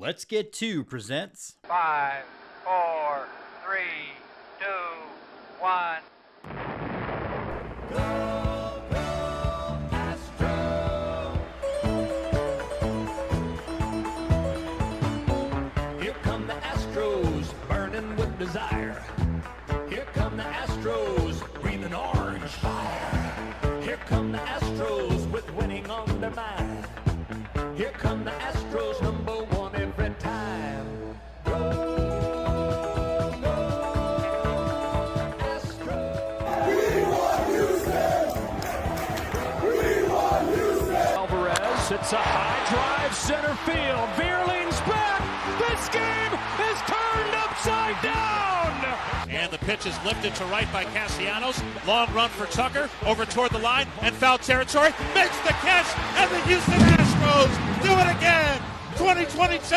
Let's Get To presents 5, 4, 3, 2, 1. Here come the Astros, burning with desire. Here come the Astros, breathing orange fire. Here come the Astros, with winning on their mind. Here come the Astros, number one every time. Go, go, Astros. We want Houston! We want Houston! Alvarez hits a high drive, center field. Beerling's back! This game is turned upside down! And the pitch is lifted to right by Castellanos. Long run for Tucker over toward the line and foul territory. Makes the catch, and the Houston Astros do it again. 2022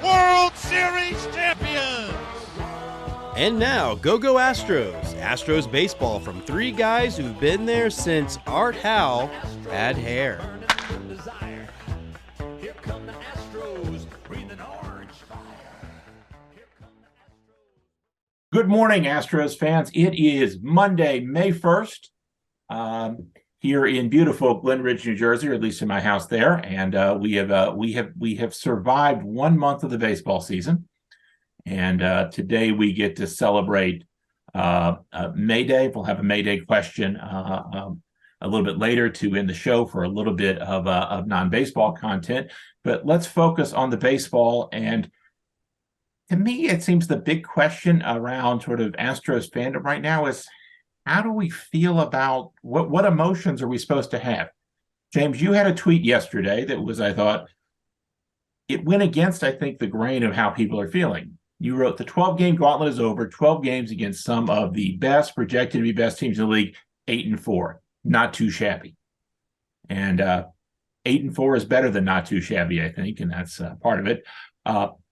World Series champions. And now, Go Astros. Astros baseball from three guys who've been there since Art Howe had hair. Here come the Astros, breathing orange fire. Here come the Astros. Good morning, Astros fans. It is Monday, May 1st, here in beautiful Glen Ridge, New Jersey, or at least in my house there. And we have survived 1 month of the baseball season. And today we get to celebrate May Day. We'll have a May Day question a little bit later to end the show for a little bit of non-baseball content. But let's focus on the baseball. And to me, it seems the big question around sort of Astros fandom right now is, how do we feel about what emotions are we supposed to have? James, you had a tweet yesterday that was, I thought, it went against, I think, the grain of how people are feeling. You wrote the 12-game gauntlet is over, 12 games against some of the best, projected to be best teams in the league, 8-4. Not too shabby. And 8-4 is better than not too shabby, I think, and that's part of it.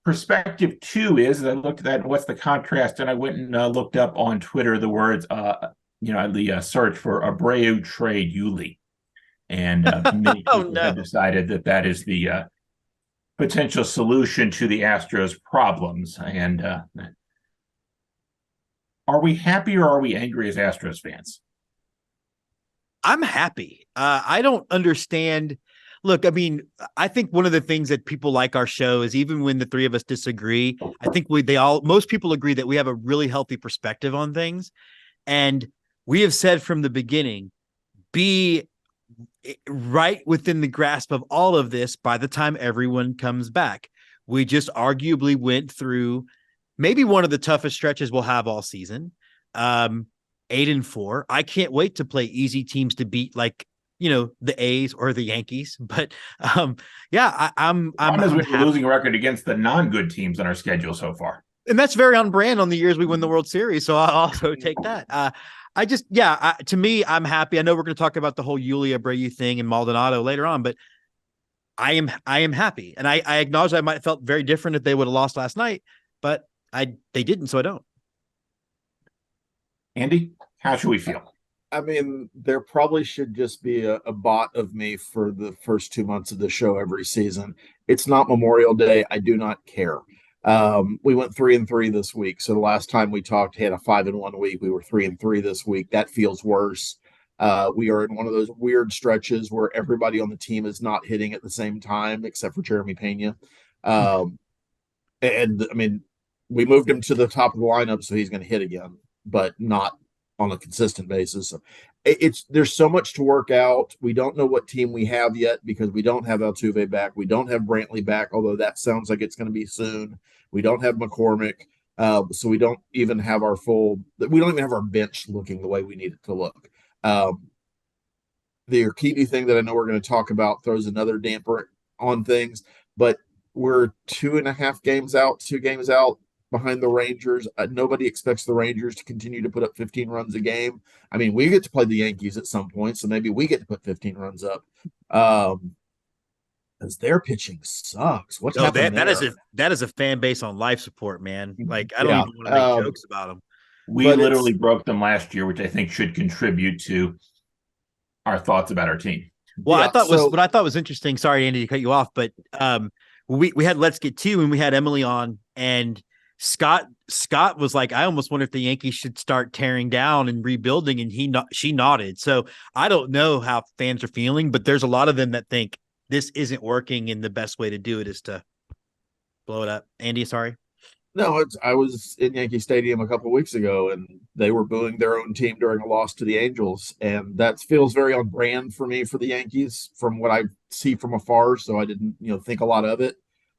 Perspective two is, I looked at that, and what's the contrast? And I went and looked up on Twitter the words, the search for Abreu trade Yuli. And many people have decided that is the potential solution to the Astros' problems. And are we happy or are we angry as Astros fans? I'm happy. I don't understand. Look, I mean, I think one of the things that people like our show is, even when the three of us disagree, I think most people agree that we have a really healthy perspective on things. And we have said from the beginning, be right within the grasp of all of this by the time everyone comes back. We just arguably went through maybe one of the toughest stretches we'll have all season. 8-4. I can't wait to play easy teams to beat, like, the A's or the Yankees. But I'm we have a losing record against the non-good teams on our schedule so far. And that's very on brand on the years we win the World Series. So I'll also take that. To me, I'm happy. I know we're going to talk about the whole Yuli Abreu thing and Maldonado later on, but I am happy. And I acknowledge I might have felt very different if they would have lost last night, but they didn't, so I don't. Andy, how should we feel? I mean, there probably should just be a bot of me for the first 2 months of the show every season. It's not Memorial Day. I do not care. We went 3-3 this week. So the last time we talked, had a 5-1 week. We were 3-3 this week. That feels worse. We are in one of those weird stretches where everybody on the team is not hitting at the same time, except for Jeremy Pena. And I mean, we moved him to the top of the lineup, so he's going to hit again, but not on a consistent basis. There's so much to work out. We don't know what team we have yet because we don't have Altuve back. We don't have Brantley back, although that sounds like it's going to be soon. We don't have McCormick. So we don't even have our bench looking the way we need it to look. The Urquidy thing that I know we're going to talk about throws another damper on things, but we're 2 games out behind the Rangers. Nobody expects the Rangers to continue to put up 15 runs a game. I mean, we get to play the Yankees at some point, so maybe we get to put 15 runs up. Because their pitching sucks. What's happening there? That is a fan base on life support, man. Like, I don't even want to make jokes about them. We literally broke them last year, which I think should contribute to our thoughts about our team. Well, what I thought was interesting. Sorry, Andy, to cut you off, but we had Let's Get Two and we had Emily on, and Scott was like, I almost wonder if the Yankees should start tearing down and rebuilding, and she nodded. So I don't know how fans are feeling, but there's a lot of them that think this isn't working, and the best way to do it is to blow it up. Andy, sorry. No, I was in Yankee Stadium a couple of weeks ago, and they were booing their own team during a loss to the Angels, and that feels very on brand for me for the Yankees from what I see from afar. So I didn't, think a lot of it,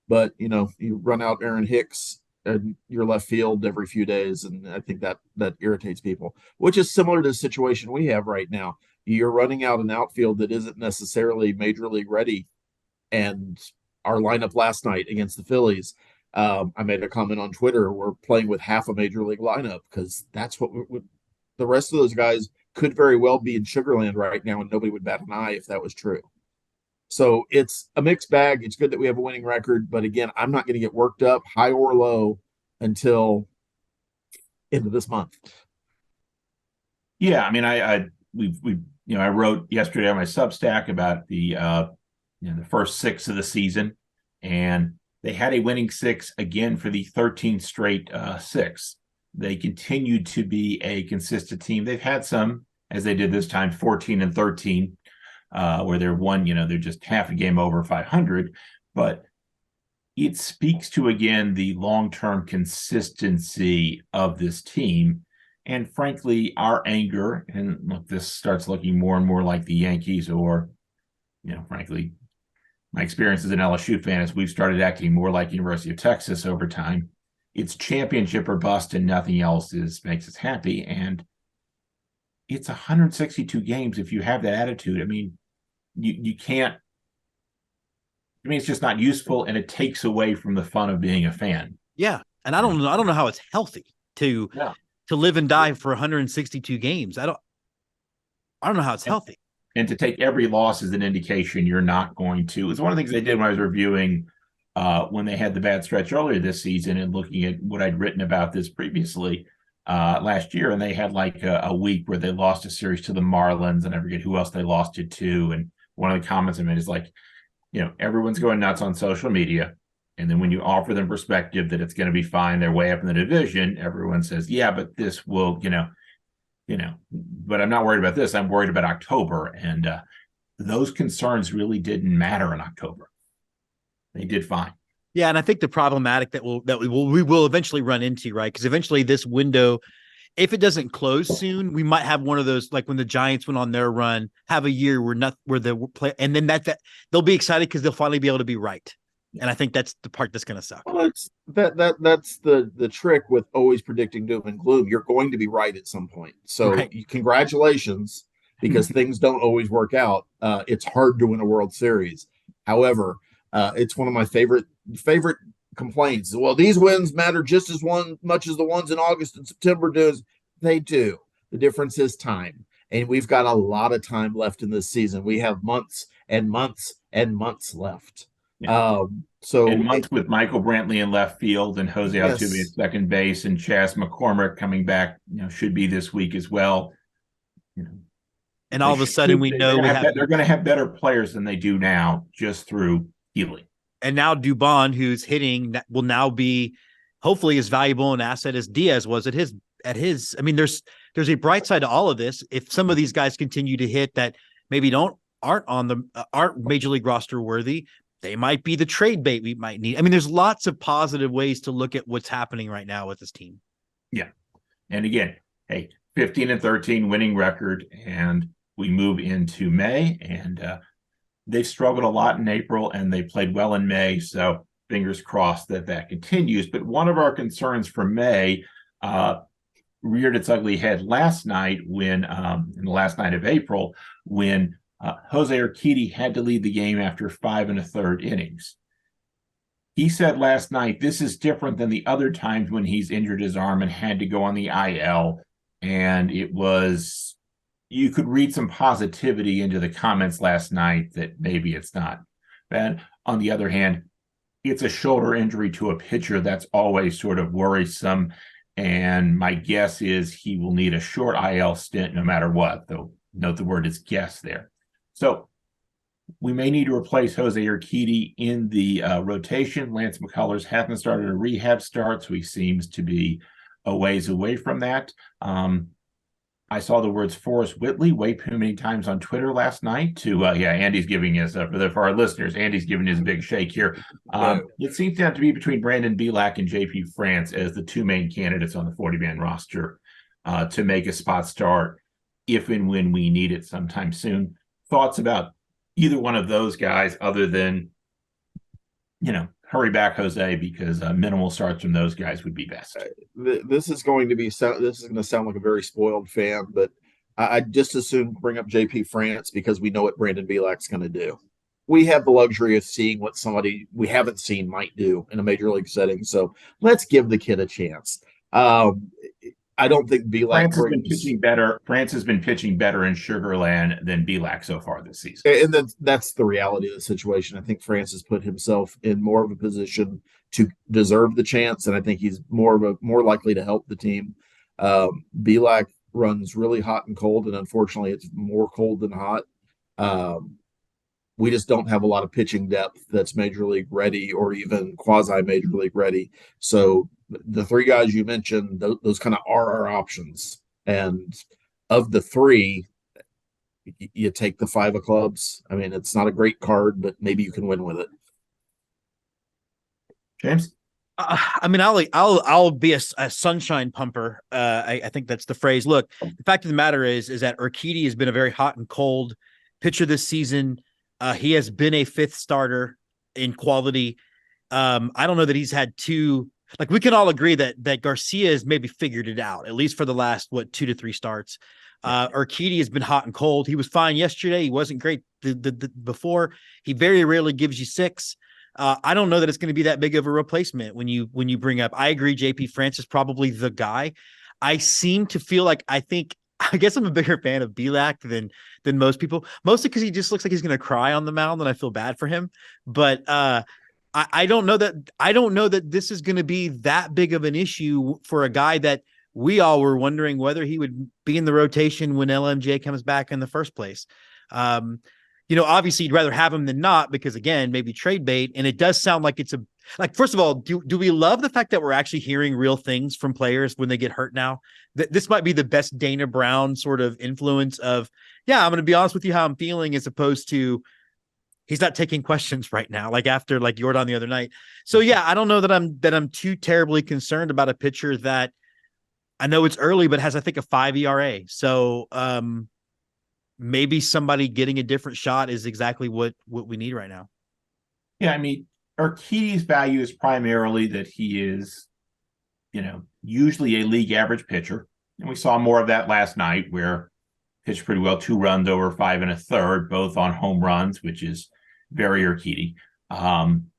but you run out Aaron Hicks and your left field every few days, and I think that irritates people, which is similar to the situation we have right now. You're running out an outfield that isn't necessarily major league ready, and our lineup last night against the Phillies. I made a comment on Twitter. We're playing with half a major league lineup because that's what the rest of those guys could very well be in Sugarland right now, and nobody would bat an eye if that was true. So it's a mixed bag. It's good that we have a winning record, but again, I'm not going to get worked up high or low until into this month. Yeah, I mean, I wrote yesterday on my Substack about the first six of the season, and they had a winning six again for the 13th straight six. They continued to be a consistent team. They've had some, as they did this time, 14 and 13, where they're just half a game over 500. But it speaks to, again, the long-term consistency of this team. And frankly, our anger, and look, this starts looking more and more like the Yankees, or, frankly, my experience as an LSU fan is we've started acting more like University of Texas over time. It's championship or bust, and nothing else makes us happy. And it's 162 games. If you have that attitude, I mean, you can't. I mean, it's just not useful, and it takes away from the fun of being a fan. Yeah, and I don't know how it's healthy to live and die for 162 games. I don't know how it's healthy. And to take every loss as an indication you're not going to. It's one of the things they did when I was reviewing when they had the bad stretch earlier this season and looking at what I'd written about this previously last year. And they had like a week where they lost a series to the Marlins, and I forget who else they lost it to. And one of the comments I made is like, everyone's going nuts on social media. And then when you offer them perspective that it's going to be fine, they're way up in the division, everyone says, yeah, but this will, but I'm not worried about this. I'm worried about October. And those concerns really didn't matter in October. They did fine. Yeah, and I think the problematic that we will eventually run into, right? Because eventually this window, if it doesn't close soon, we might have one of those, like when the Giants went on their run, have a year where the play, and then that they'll be excited because they'll finally be able to be right. And I think that's the part that's going to suck. Well, that's the trick with always predicting doom and gloom. You're going to be right at some point. So congratulations, because things don't always work out. It's hard to win a World Series. However, it's one of my favorite complaints. Well, these wins matter just as much as the ones in August and September does. They do. The difference is time. And we've got a lot of time left in this season. We have months and months and months left. Yeah. Months with Michael Brantley in left field and Jose Altuve at second base, and Chas McCormick coming back, should be this week as well. And all of a sudden we know they're going to have better players than they do now just through healing. And now Dubon, who's hitting, will now be hopefully as valuable an asset as Diaz was at his. I mean, there's a bright side to all of this. If some of these guys continue to hit that maybe aren't major league roster worthy, they might be the trade bait we might need. I mean, there's lots of positive ways to look at what's happening right now with this team. Yeah. And again, 15 and 13 winning record, and we move into May, and they've struggled a lot in April, and they played well in May. So fingers crossed that continues. But one of our concerns for May reared its ugly head last night in the last night of April, when Jose Urquidy had to lead the game after 5 1/3 innings. He said last night, this is different than the other times when he's injured his arm and had to go on the IL. And you could read some positivity into the comments last night that maybe it's not bad. On the other hand, it's a shoulder injury to a pitcher. That's always sort of worrisome. And my guess is he will need a short IL stint no matter what, though note the word is guess there. So We may need to replace Jose Urquidy in the rotation. Lance McCullers hasn't started a rehab start, so he seems to be a ways away from that. I saw the words Forrest Whitley way too many times on Twitter last night. Andy's giving us for our listeners. Andy's giving his big shake here. It seems to have to be between Brandon Belak and JP France as the two main candidates on the 40-man roster to make a spot start if and when we need it sometime soon. Thoughts about either one of those guys, other than hurry back, Jose, because minimal starts from those guys would be best. This is going to sound like a very spoiled fan, but I'd just as soon bring up JP France because we know what Brandon Belak's going to do. We have the luxury of seeing what somebody we haven't seen might do in a major league setting, so let's give the kid a chance. I don't think Belak has been pitching better. France has been pitching better in Sugarland than Belak so far this season. And that's the reality of the situation. I think France has put himself in more of a position to deserve the chance, and I think he's more likely to help the team. Belak runs really hot and cold, and unfortunately it's more cold than hot. We just don't have a lot of pitching depth that's major league ready or even quasi major league ready. So the three guys you mentioned, those kind of are our options. And of the three, you take the 5 of clubs. I mean, it's not a great card, but maybe you can win with it. James? I mean, I'll be a sunshine pumper. I think that's the phrase. Look, the fact of the matter is that Urquidy has been a very hot and cold pitcher this season. He has been a 5th starter in quality. I don't know that he's had two. Like, we can all agree that Garcia has maybe figured it out, at least for the last 2 to 3 starts. Urquidy has been hot and cold. He was fine yesterday. He wasn't great before. He very rarely gives you 6. I don't know that it's going to be that big of a replacement when you bring up. I agree, JP France is probably the guy. I seem to feel like I guess I'm a bigger fan of Belak than most people, mostly because he just looks like he's going to cry on the mound, and I feel bad for him. But I don't know that this is going to be that big of an issue for a guy that we all were wondering whether he would be in the rotation when LMJ comes back in the first place. Obviously you'd rather have him than not, because again, maybe trade bait. And it does sound like first of all, do we love the fact that we're actually hearing real things from players when they get hurt now? This might be the best Dana Brown sort of influence of, I'm going to be honest with you how I'm feeling, as opposed to he's not taking questions right now, like after Jordan the other night. So I don't know that I'm too terribly concerned about a pitcher that I know it's early, but has, I think, a 5 ERA. So maybe somebody getting a different shot is exactly what we need right now. Yeah, I mean, Urquidy's value is primarily that he is, usually a league average pitcher. And we saw more of that last night, where pitched pretty well, 2 runs over 5 1/3, both on home runs, which is very Urquidy. I'm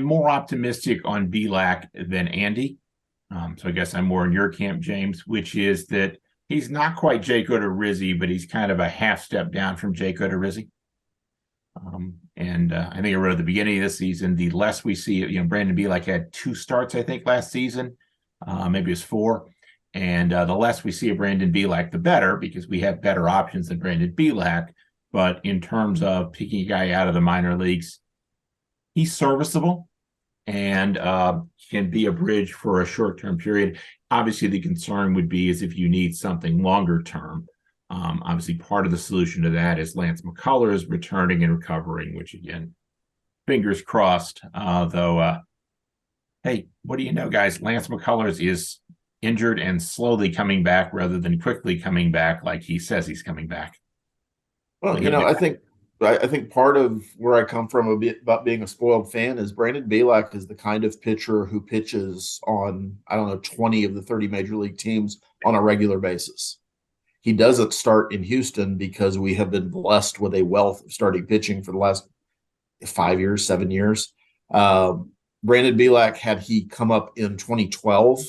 more optimistic on Belak than Andy. So I guess I'm more in your camp, James, which is that he's not quite Jake Odorizzi, but he's kind of a half step down from Jake Odorizzi. I think I wrote at the beginning of this season, the less we see, Brandon Belak had 2 starts, I think, last season. Maybe it was 4. And the less we see of Brandon Belak, the better, because we have better options than Brandon Belak. But in terms of picking a guy out of the minor leagues, he's serviceable and can be a bridge for a short-term period. Obviously, the concern would be is if you need something longer term. Obviously, part of the solution to that is Lance McCullers returning and recovering, which, again, fingers crossed. Hey, what do you know, guys? Lance McCullers is injured and slowly coming back rather than quickly coming back like he says he's coming back. Well, I think part of where I come from a bit about being a spoiled fan is Brandon Belak is the kind of pitcher who pitches on, 20 of the 30 major league teams on a regular basis. He doesn't start in Houston because we have been blessed with a wealth of starting pitching for the last 5 years, 7 years. Brandon Belak, had he come up in 2012,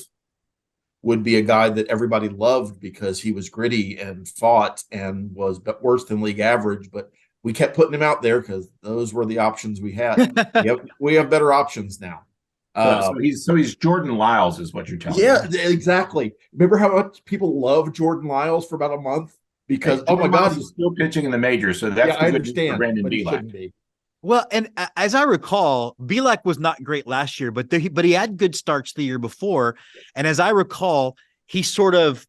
would be a guy that everybody loved because he was gritty and fought and was worse than league average, but we kept putting him out there because those were the options we had. we have better options now. So he's Jordan Lyles is what you're telling me. Yeah, exactly. Remember how much people loved Jordan Lyles for about a month? because Hey, oh my God, he's still pitching in the majors, so that's yeah, I the good news for understand, Brandon but he Bielak. shouldn't be. Well, and as I recall, Belak was not great last year, but he had good starts the year before. And as I recall, he sort of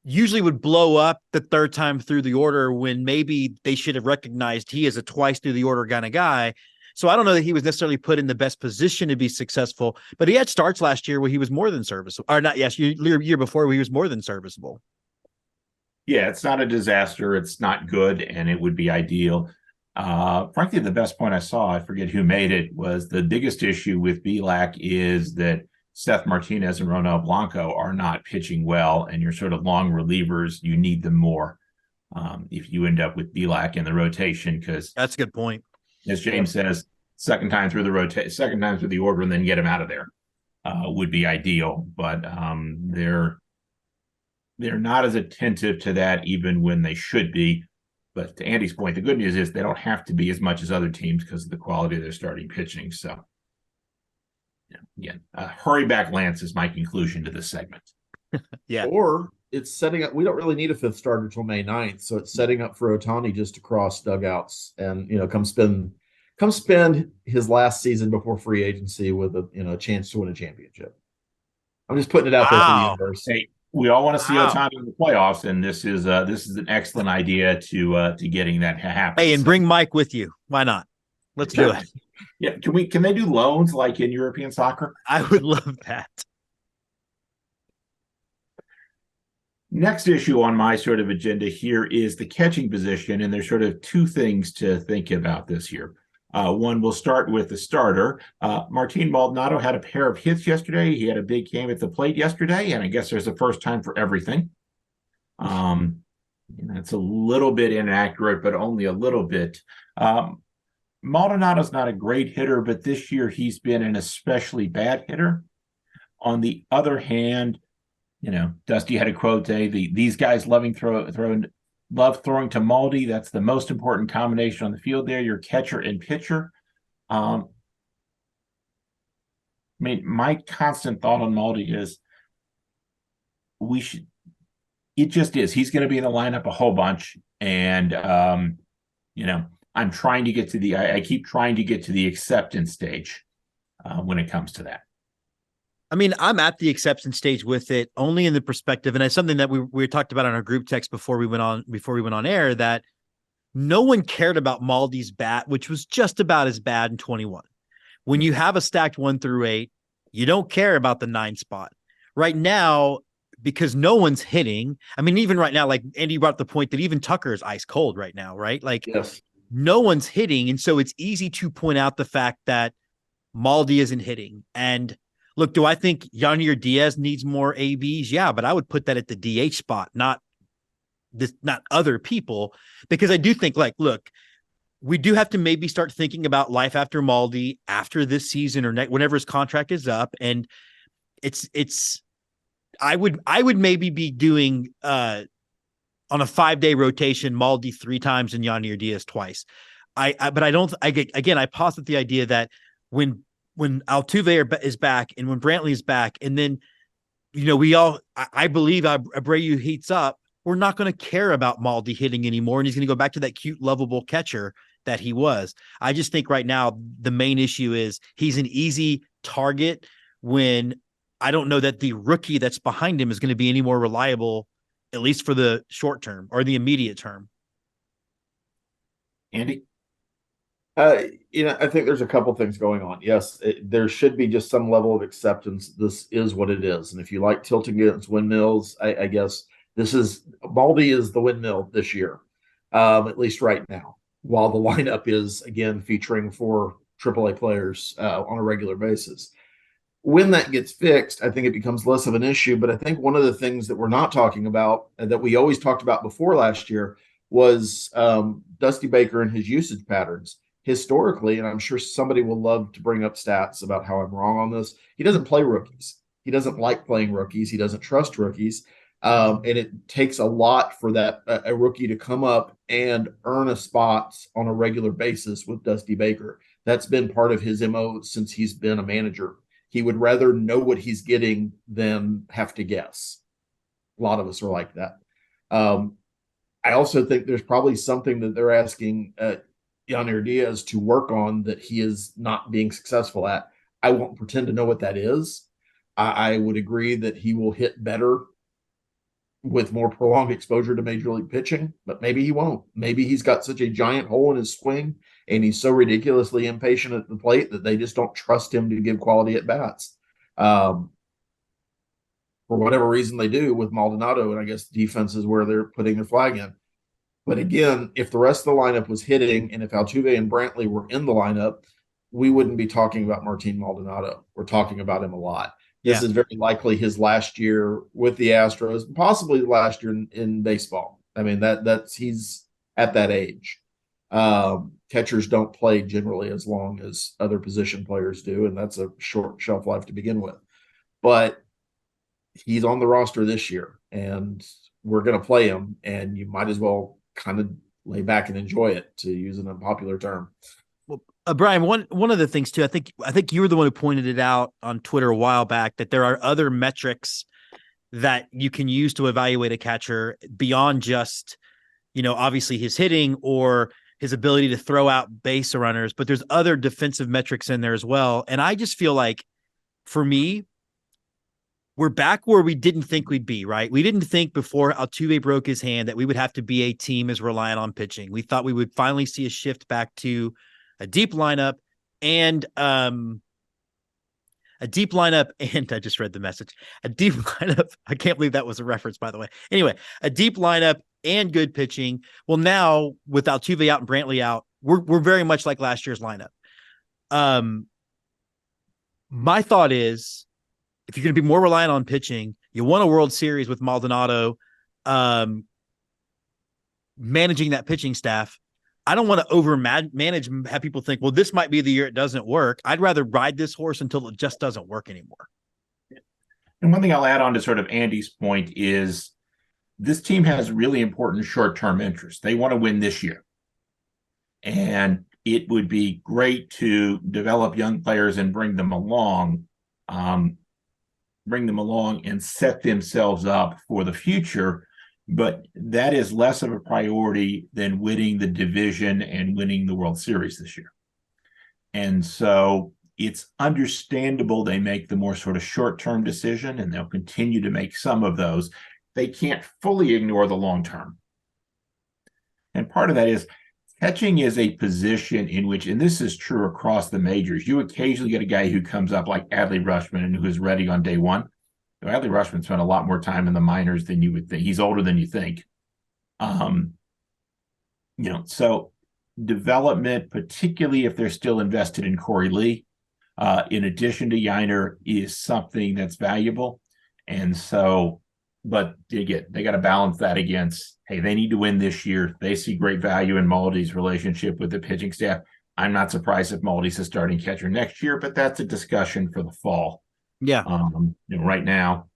usually would blow up the third time through the order when maybe they should have recognized he is a twice through the order kind of guy. So I don't know that he was necessarily put in the best position to be successful, but he had starts last year where he was more than serviceable, or not. Yes, year before where he was more than serviceable. Yeah, it's not a disaster. It's not good, and it would be ideal. Frankly, the best point I saw, I forget who made it, was the biggest issue with Belak is that Seth Martinez and Ronel Blanco are not pitching well, and your sort of long relievers, you need them more if you end up with Belak in the rotation, because That's a good point. as James says, second time through the order, and then get him out of there would be ideal. But they're not as attentive to that, even when they should be. But to Andy's point, the good news is they don't have to be as much as other teams because of the quality of their starting pitching. So, again, hurry back, Lance, is my conclusion to this segment. Yeah. Or it's setting up. We don't really need a fifth starter until May 9th, so it's setting up for Ohtani just to cross dugouts and come spend his last season before free agency with a chance to win a championship. I'm just putting it out there for the universe. Hey, we all want to see Ohtani in the playoffs, and this is an excellent idea to getting that to happen. Hey, and bring Mike with you. Why not? Let's do it. Yeah, can they do loans like in European soccer? I would love that. Next issue on my sort of agenda here is the catching position, and there's sort of two things to think about this year. One, we'll start with the starter. Martin Maldonado had a pair of hits yesterday. He had a big game at the plate yesterday, and I guess there's a first time for everything. It's a little bit inaccurate, but only a little bit. Maldonado's not a great hitter, but this year he's been an especially bad hitter. On the other hand, Dusty had a quote today, these guys love throwing to Maldy. That's the most important combination on the field there, your catcher and pitcher. My constant thought on Maldy is it just is. He's going to be in the lineup a whole bunch. And, I'm trying to get to I keep trying to get to the acceptance stage when it comes to that. I mean, I'm at the acceptance stage with it only in the perspective, and it's something that we talked about on our group text before we went on air, that no one cared about Maldy's bat, which was just about as bad in 21. When you have a stacked 1 through 8, you don't care about the 9 spot. Right now, because no one's hitting. I mean, even right now, like Andy brought up the point that even Tucker is ice cold right now, right? Like, yes. No one's hitting, and so it's easy to point out the fact that Maldy isn't hitting. And look, do I think Yanier Diaz needs more ABs? Yeah, but I would put that at the DH spot, not other people, because I do think, look, we do have to maybe start thinking about life after Maldy after this season or whenever his contract is up. And I would maybe be doing on a 5-day rotation, Maldy 3 times and Yanier Diaz twice. I posit the idea that when Altuve is back and when Brantley is back, and then, I believe Abreu heats up, we're not going to care about Maldy hitting anymore. And he's going to go back to that cute, lovable catcher that he was. I just think right now, the main issue is he's an easy target when I don't know that the rookie that's behind him is going to be any more reliable, at least for the short term or the immediate term. Andy? I think there's a couple things going on. Yes, there should be just some level of acceptance. This is what it is. And if you like tilting against windmills, I guess Maldy is the windmill this year, at least right now, while the lineup is, again, featuring 4 AAA players on a regular basis. When that gets fixed, I think it becomes less of an issue. But I think one of the things that we're not talking about, that we always talked about before last year, was Dusty Baker and his usage patterns. Historically, and I'm sure somebody will love to bring up stats about how I'm wrong on this, he doesn't play rookies. He doesn't like playing rookies. He doesn't trust rookies. And it takes a lot for a rookie to come up and earn a spot on a regular basis with Dusty Baker. That's been part of his MO since he's been a manager. He would rather know what he's getting than have to guess. A lot of us are like that. I also think there's probably something that they're asking Yonder Diaz to work on that he is not being successful at. I won't pretend to know what that is. I would agree that he will hit better with more prolonged exposure to major league pitching, but maybe he won't. Maybe he's got such a giant hole in his swing and he's so ridiculously impatient at the plate that they just don't trust him to give quality at bats. For whatever reason they do with Maldonado, and I guess defense is where they're putting their flag in. But again, if the rest of the lineup was hitting and if Altuve and Brantley were in the lineup, we wouldn't be talking about Martin Maldonado. We're talking about him a lot. This is very likely his last year with the Astros, possibly the last year in baseball. I mean, that's he's at that age. Catchers don't play generally as long as other position players do, and that's a short shelf life to begin with. But he's on the roster this year, and we're going to play him, and you might as well kind of lay back and enjoy it, to use an unpopular term. Well, Brian, one of the things too, I think you were the one who pointed it out on Twitter a while back, that there are other metrics that you can use to evaluate a catcher beyond just, obviously his hitting or his ability to throw out base runners, but there's other defensive metrics in there as well. And I just feel like, for me, we're back where we didn't think we'd be, right? We didn't think before Altuve broke his hand that we would have to be a team as reliant on pitching. We thought we would finally see a shift back to a deep lineup and I just read the message. A deep lineup. I can't believe that was a reference, by the way. Anyway, a deep lineup and good pitching. Well, now with Altuve out and Brantley out, we're very much like last year's lineup. My thought is, if you're going to be more reliant on pitching, you won a World Series with Maldonado managing that pitching staff. I don't want to manage and have people think, well, this might be the year it doesn't work. I'd rather ride this horse until it just doesn't work anymore. And one thing I'll add on to sort of Andy's point is this team has really important short-term interests. They want to win this year. And it would be great to develop young players and bring them along and set themselves up for the future. But that is less of a priority than winning the division and winning the World Series this year. And so it's understandable they make the more sort of short-term decision, and they'll continue to make some of those. They can't fully ignore the long-term. And part of that is catching is a position in which, and this is true across the majors, you occasionally get a guy who comes up like Adley Rutschman and who is ready on day one. Adley Rutschman spent a lot more time in the minors than you would think. He's older than you think. So development, particularly if they're still invested in Corey Lee, in addition to Yiner, is something that's valuable. And so, but they got to balance that against, hey, they need to win this year. They see great value in Maldy's relationship with the pitching staff. I'm not surprised if Maldy's a starting catcher next year, but that's a discussion for the fall. Yeah. Right now.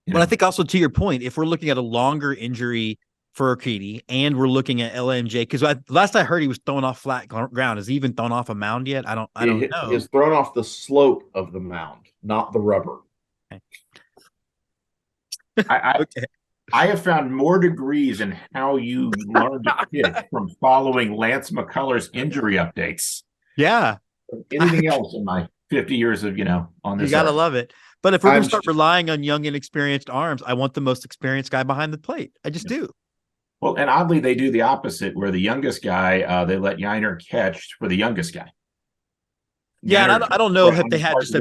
But I think also, to your point, if we're looking at a longer injury for Urquidy and we're looking at LMJ, because last I heard he was thrown off flat ground. Has he even thrown off a mound yet? I don't know. He's thrown off the slope of the mound, not the rubber. Okay. I have found more degrees in how you learn to pitch from following Lance McCullers' injury updates. Yeah. Anything else in my 50 years of, on this. You got to love it. But if we're going to start relying on young and experienced arms, I want the most experienced guy behind the plate. I just do. Well, and oddly, they do the opposite, where the youngest guy, they let Yiner catch for the youngest guy. Yeah, and I don't know if they had just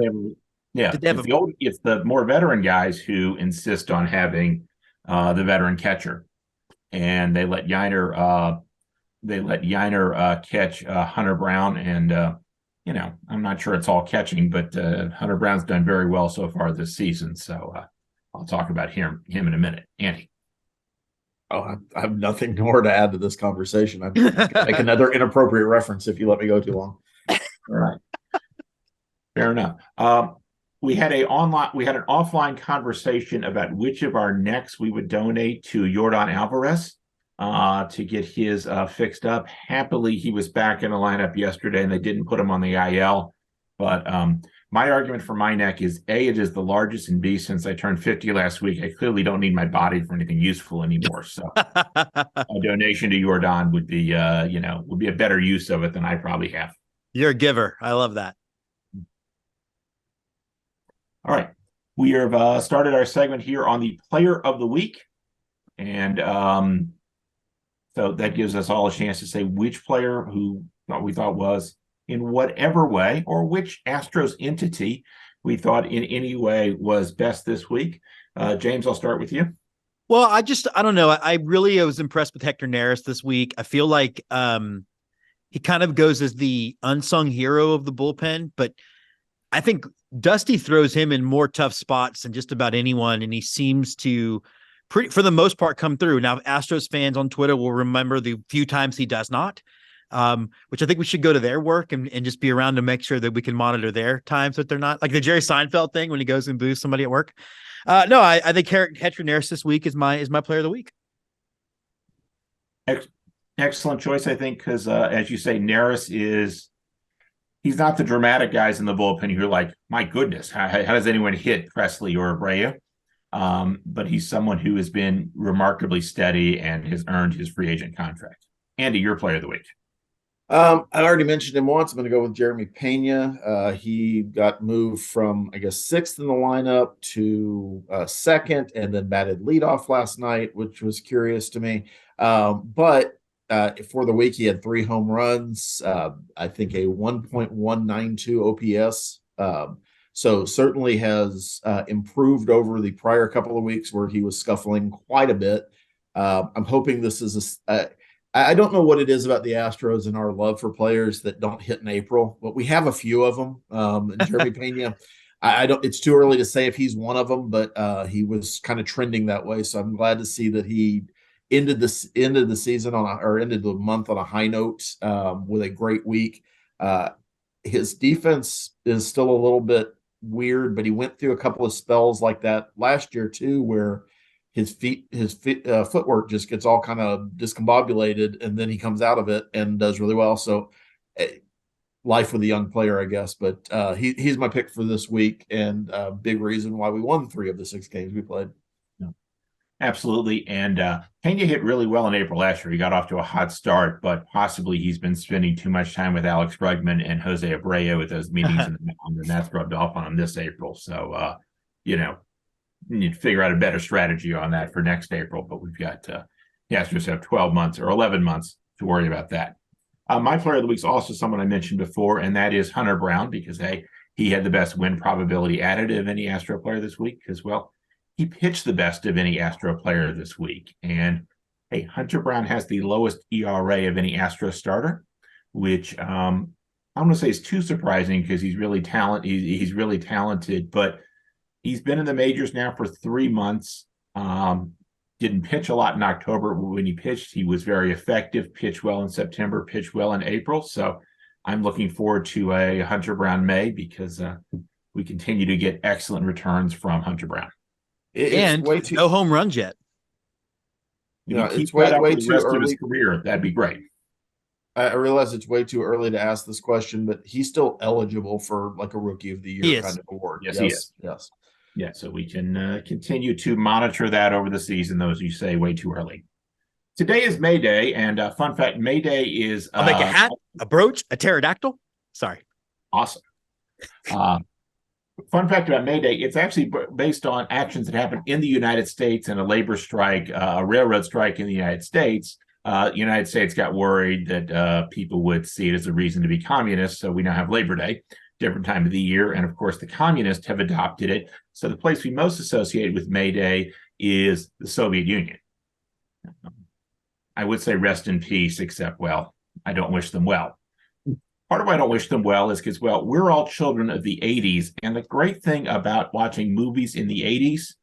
it's the more veteran guys who insist on having the veteran catcher, and they let Yiner catch Hunter Brown, and I'm not sure it's all catching, but Hunter Brown's done very well so far this season. So I'll talk about him in a minute. Andy. Oh, I have nothing more to add to this conversation. I can make another inappropriate reference if you let me go too long. All right. Fair enough. We had an offline conversation about which of our necks we would donate to Yordan Alvarez to get his fixed up. Happily, he was back in the lineup yesterday, and they didn't put him on the IL. But My argument for my neck is A, it is the largest, and B, since I turned 50 last week, I clearly don't need my body for anything useful anymore. So a donation to Jordan would be, would be a better use of it than I probably have. You're a giver. I love that. All right. We have started our segment here on the player of the week. And so that gives us all a chance to say which player who we thought was in whatever way, or which Astros entity we thought in any way was best this week. James, I'll start with you. Well, I don't know. I was impressed with Hector Neris this week. I feel like he kind of goes as the unsung hero of the bullpen, but I think Dusty throws him in more tough spots than just about anyone, and he seems to for the most part come through. Now, Astros fans on Twitter will remember the few times he does not, which I think we should go to their work and just be around to make sure that we can monitor their times that they're not, like the Jerry Seinfeld thing when he goes and boos somebody at work. No, I think Hector Neris this week is my player of the week. Excellent choice, I think, because as you say, Neris he's not the dramatic guys in the bullpen. You're like, my goodness, how does anyone hit Presley or Abreu? But he's someone who has been remarkably steady and has earned his free agent contract. Andy, your player of the week. I already mentioned him once. I'm going to go with Jeremy Pena. He got moved from, I guess, 6th in the lineup to 2nd, and then batted leadoff last night, which was curious to me. But for the week, he had 3 home runs, I think a 1.192 OPS. So certainly has improved over the prior couple of weeks where he was scuffling quite a bit. I'm hoping this is I don't know what it is about the Astros and our love for players that don't hit in April, but we have a few of them. And Jeremy Pena, I don't. It's too early to say if he's one of them, but he was kind of trending that way. So I'm glad to see that he ended the season ended the month on a high note with a great week. His defense is still a little bit weird, but he went through a couple of spells like that last year too, where his footwork just gets all kind of discombobulated, and then he comes out of it and does really well. So life with a young player, I guess, but he's my pick for this week, and a big reason why we won 3 of the 6 games we played. Absolutely. And Pena hit really well in April last year. He got off to a hot start, but possibly he's been spending too much time with Alex Bregman and Jose Abreu at those meetings in the mound, and that's rubbed off on him this April. So, you need to figure out a better strategy on that for next April. But we've got the Astros have 12 months or 11 months to worry about that. My player of the week is also someone I mentioned before, and that is Hunter Brown, because he had the best win probability added of any Astro player this week as well. He pitched the best of any Astro player this week. And Hunter Brown has the lowest ERA of any Astro starter, which I don't want to say is too surprising because he's really talented. He's really talented, but he's been in the majors now for 3 months. Didn't pitch a lot in October. When he pitched, he was very effective, pitched well in September, pitched well in April. So I'm looking forward to a Hunter Brown May because we continue to get excellent returns from Hunter Brown. And no home runs yet. It's way too early. Of his career, that'd be great. I realize it's way too early to ask this question, but he's still eligible for like a Rookie of the Year kind of award. Yes, he is. Yes. Yeah, so we can continue to monitor that over the season, though, as you say, way too early. Today is May Day, and fun fact, May Day is... I'll make a hat, a brooch, a pterodactyl. Sorry. Awesome. Fun fact about May Day, it's actually based on actions that happened in the United States and a labor strike, a railroad strike in the United States. The United States got worried that people would see it as a reason to be communist, so we now have Labor Day, different time of the year, and of course the communists have adopted it. So the place we most associate with May Day is the Soviet Union. I would say rest in peace, except, well, I don't wish them well. Part of why I don't wish them well is because, well, we're all children of the 80s, and the great thing about watching movies in the 80s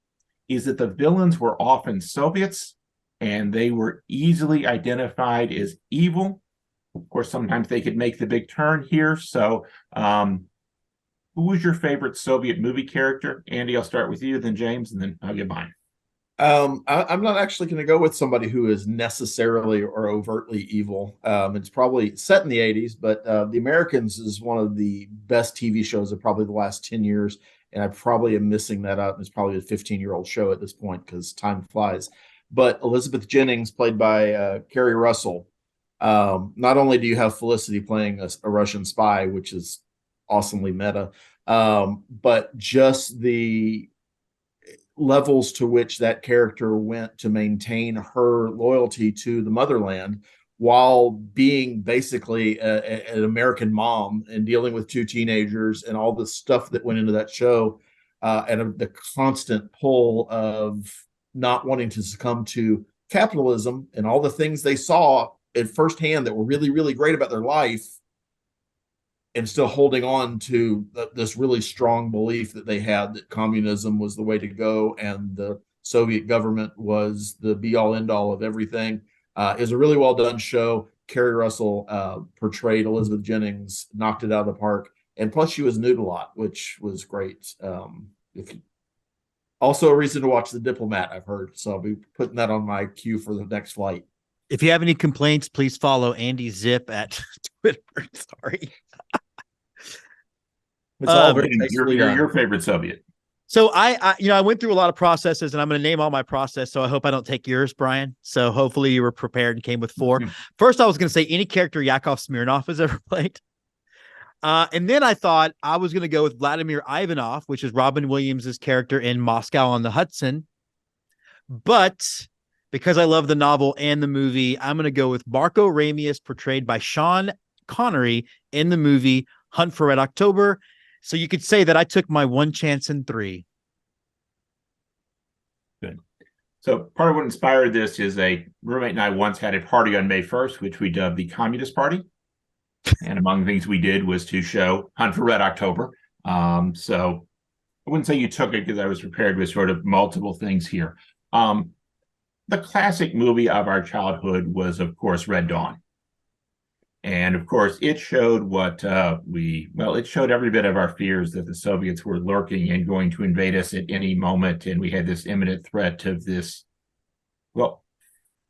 is that the villains were often Soviets, and they were easily identified as evil. Of course, sometimes they could make the big turn here. So who was your favorite Soviet movie character? Andy, I'll start with you, then James, and then I'll get mine. I'm not actually going to go with somebody who is necessarily or overtly evil. It's probably set in the 80s, but The Americans is one of the best TV shows of probably the last 10 years. And I probably am missing that out. It's probably a 15-year-old show at this point because time flies. But Elizabeth Jennings, played by Kerry Russell, not only do you have Felicity playing a Russian spy, which is awesomely meta, but just the levels to which that character went to maintain her loyalty to the motherland while being basically an American mom and dealing with two teenagers and all the stuff that went into that show, and the constant pull of not wanting to succumb to capitalism and all the things they saw at firsthand that were really, really great about their life, and still holding on to this really strong belief that they had that communism was the way to go and the Soviet government was the be all end all of everything. Is a really well done show. Kerry Russell portrayed Elizabeth Jennings, knocked it out of the park, and plus she was nude a lot, which was great. Also a reason to watch The Diplomat, I've heard, so I'll be putting that on my queue for the next flight. If you have any complaints, please follow Andy Zip at Twitter. Sorry. It's all your favorite Soviet. So I went through a lot of processes, and I'm going to name all my process. So I hope I don't take yours, Brian. So hopefully you were prepared and came with 4. Mm-hmm. First, I was going to say any character Yakov Smirnoff has ever played. And then I thought I was going to go with Vladimir Ivanov, which is Robin Williams' character in Moscow on the Hudson. But because I love the novel and the movie, I'm going to go with Marco Ramius, portrayed by Sean Connery in the movie Hunt for Red October. So you could say that I took my one chance in 3. Good. So part of what inspired this is a roommate and I once had a party on May 1st, which we dubbed the Communist Party. And among the things we did was to show Hunt for Red October. So I wouldn't say you took it because I was prepared with sort of multiple things here. The classic movie of our childhood was, of course, Red Dawn. And of course, it showed it showed every bit of our fears that the Soviets were lurking and going to invade us at any moment. And we had this imminent threat of this,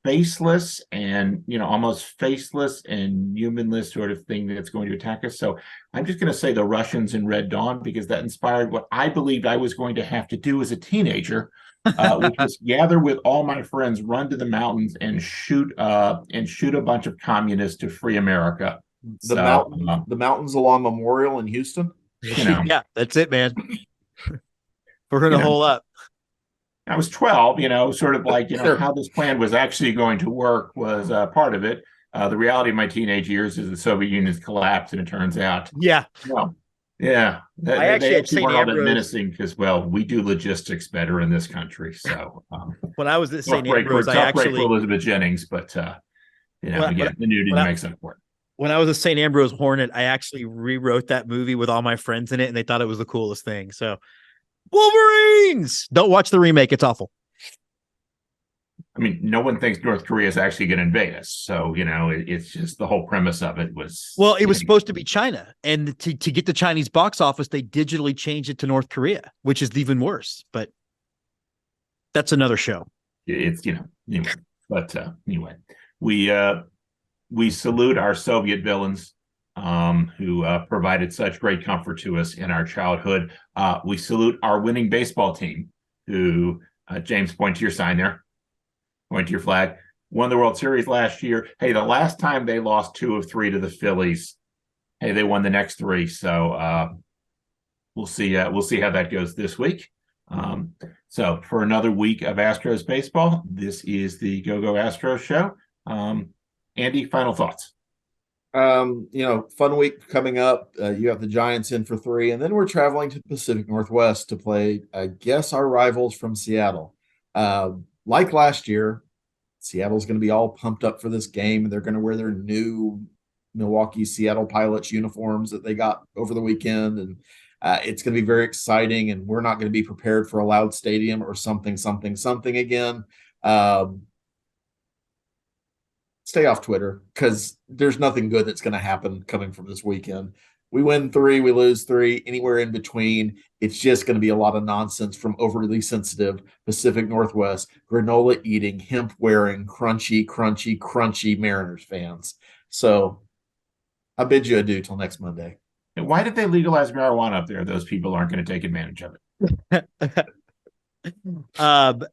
faceless and, almost faceless and humanless sort of thing that's going to attack us. So I'm just going to say the Russians in Red Dawn, because that inspired what I believed I was going to have to do as a teenager, which was gather with all my friends, run to the mountains and shoot a bunch of communists to free America. The mountains along Memorial in Houston. Yeah, that's it, man. We're going to hole up. I was 12, sort of like, how this plan was actually going to work was part of it. The reality of my teenage years is the Soviet Union's collapsed, and it turns out. Yeah. Yeah. I actually had St. weren't all that Ambrose. menacing because, we do logistics better in this country. So when I was at St. Ambrose, I actually for Elizabeth Jennings, but the nudity makes up for it. When I was a St. Ambrose Hornet, I actually rewrote that movie with all my friends in it, and they thought it was the coolest thing. So Wolverines! Don't watch the remake. It's awful. I mean, no one thinks North Korea is actually going to invade us. So, it's just the whole premise of it was. Well, it was supposed to be China. And to get the Chinese box office, they digitally changed it to North Korea, which is even worse. But that's another show. It's, anyway. But anyway, we salute our Soviet villains who provided such great comfort to us in our childhood. We salute our winning baseball team who, James, point to your sign there. Point to your flag. Won the World Series last year. Hey, the last time they lost 2 of 3 to the Phillies. Hey, they won the next 3. So we'll see. We'll see how that goes this week. So for another week of Astros baseball, this is the Go Astros show. Andy, final thoughts. Fun week coming up. You have the Giants in for 3, and then we're traveling to Pacific Northwest to play, I guess, our rivals from Seattle. Like last year, Seattle's going to be all pumped up for this game. They're going to wear their new Milwaukee Seattle Pilots uniforms that they got over the weekend, and it's going to be very exciting. And we're not going to be prepared for a loud stadium or something again. Stay off Twitter because there's nothing good that's going to happen coming from this weekend. We win 3, we lose 3, anywhere in between. It's just going to be a lot of nonsense from overly sensitive Pacific Northwest, granola eating, hemp wearing, crunchy, crunchy, crunchy Mariners fans. So I bid you adieu till next Monday. Why did they legalize marijuana up there? Those people aren't going to take advantage of it.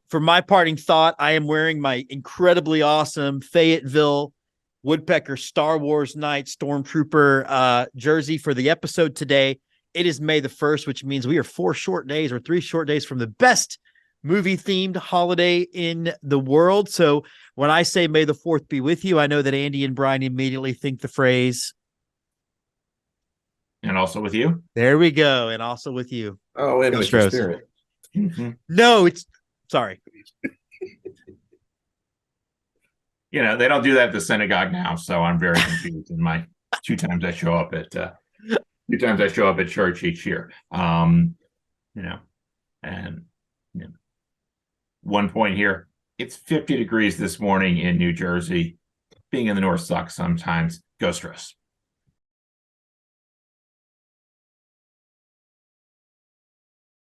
For my parting thought, I am wearing my incredibly awesome Fayetteville Woodpecker Star Wars Night Stormtrooper jersey for the episode today. It is May the 1st, which means we are 3 short days from the best movie themed holiday in the world. So when I say May the 4th be with you, I know that Andy and Brian immediately think the phrase. And also with you. There we go. And also with you. Oh, and Go with your Astros. spirit. No, it's sorry. You know, they don't do that at the synagogue now, so I'm very confused in my 2 times I show up at church each year. You know, and you know, one point here, it's 50 degrees this morning in New Jersey. Being in the north sucks sometimes. Go Astros.